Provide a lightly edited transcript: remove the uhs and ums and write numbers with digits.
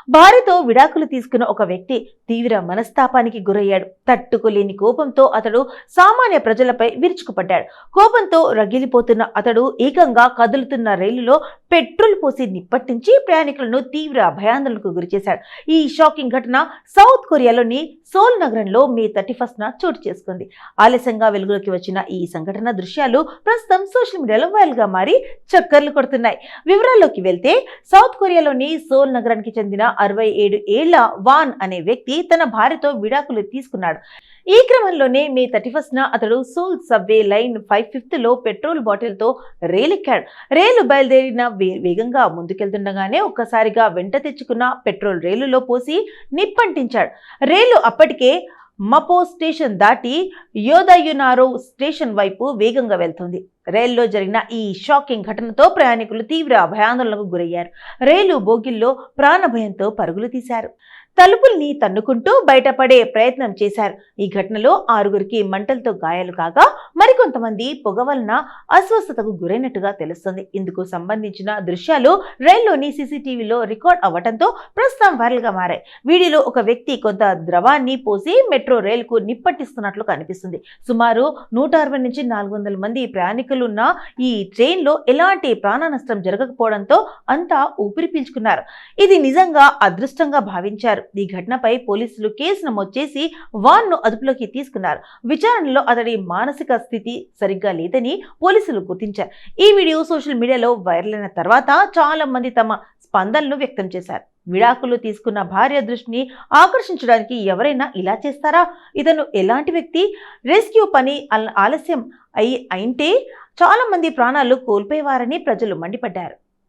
భార్యతో విడాకులు తీసుకున్న ఒక వ్యక్తి తీవ్ర మనస్తాపానికి గురయ్యాడు. తట్టుకోలేని కోపంతో అతడు సామాన్య ప్రజలపై విరుచుకుపడ్డాడు. కోపంతో రగిలిపోతున్న అతడు ఏకంగా కదులుతున్న రైలులో పెట్రోల్ పోసి నిప్పట్టించి ప్రయాణికులను తీవ్ర భయాందోళనకు గురిచేశాడు. ఈ షాకింగ్ ఘటన సౌత్ కొరియాలోని సోల్ నగరంలో మే 31న చోటు చేసుకుంది. ఆలస్యంగా వెలుగులోకి వచ్చిన ఈ సంఘటన దృశ్యాలు ప్రస్తుతం సోషల్ మీడియాలో వైరల్ గా మారి చక్కర్లు కొడుతున్నాయి. వివరాల్లోకి వెళ్తే సౌత్ కొరియాలోని సోల్ నగరానికి చెందిన 67 ఏళ్ల వాన్ అనే వ్యక్తి తన భార్యతో విడాకులు తీసుకున్నాడు. ఈ క్రమంలోనే మే 31న అతడు సోల్ సబ్వే లైన్ 5/5లో పెట్రోల్ బాటిల్ తో రైలెక్కాడు. రైలు బయలుదేరిన వేగంగా ముందుకెళ్తుండగానే ఒక్కసారిగా వెంట తెచ్చుకున్న పెట్రోల్ రైలులో పోసి నిప్పంటించాడు. రైలు అప్పటికే మపో స్టేషన్ దాటి యోదయునారో స్టేషన్ వైపు వేగంగా వెళ్తుంది. రైల్లో జరిగిన ఈ షాకింగ్ ఘటనతో ప్రయాణికులు తీవ్ర భయాందోళనకు గురయ్యారు. రైలు బోగిల్లో ప్రాణభయంతో పరుగులు తీశారు. తలుపుల్ని తన్నుకుంటూ బయటపడే ప్రయత్నం చేశారు. ఈ ఘటనలో 6గురికి మంటలతో గాయాలు కాగా మరికొంతమంది పొగ వలన అస్వస్థతకు గురైనట్టుగా తెలుస్తుంది. ఇందుకు సంబంధించిన దృశ్యాలు రైల్లోని సీసీటీవీలో రికార్డ్ అవ్వడంతో ప్రస్తుతం వైరల్ గా మారాయి. వీడియోలో ఒక వ్యక్తి కొంత ద్రవాన్ని పోసి మెట్రో రైలుకు నిప్పట్టిస్తున్నట్లు కనిపిస్తుంది. సుమారు 160 నుంచి 400 మంది ప్రయాణికులున్న ఈ ట్రైన్ లో ఎలాంటి ప్రాణ నష్టం జరగకపోవడంతో అంతా ఊపిరి పీల్చుకున్నారు. ఇది నిజంగా అదృష్టంగా భావించారు. ఈ ఘటనపై పోలీసులు కేసు నమోదు చేసి వాన్ ను అదుపులోకి తీసుకున్నారు. విచారణలో అతడి మానసిక స్థితి సరిగ్గా లేదని పోలీసులు గుర్తించారు. ఈ వీడియో సోషల్ మీడియాలో వైరల్ అయిన తర్వాత చాలా మంది తమ స్పందనలు వ్యక్తం చేశారు. విడాకులు తీసుకున్న భార్య దృష్టిని ఆకర్షించడానికి ఎవరైనా ఇలా చేస్తారా? ఇతను ఎలాంటి వ్యక్తి? రెస్క్యూ పని ఆలస్యం అయితే చాలా మంది ప్రాణాలు కోల్పోయేవారని ప్రజలు మండిపడ్డారు.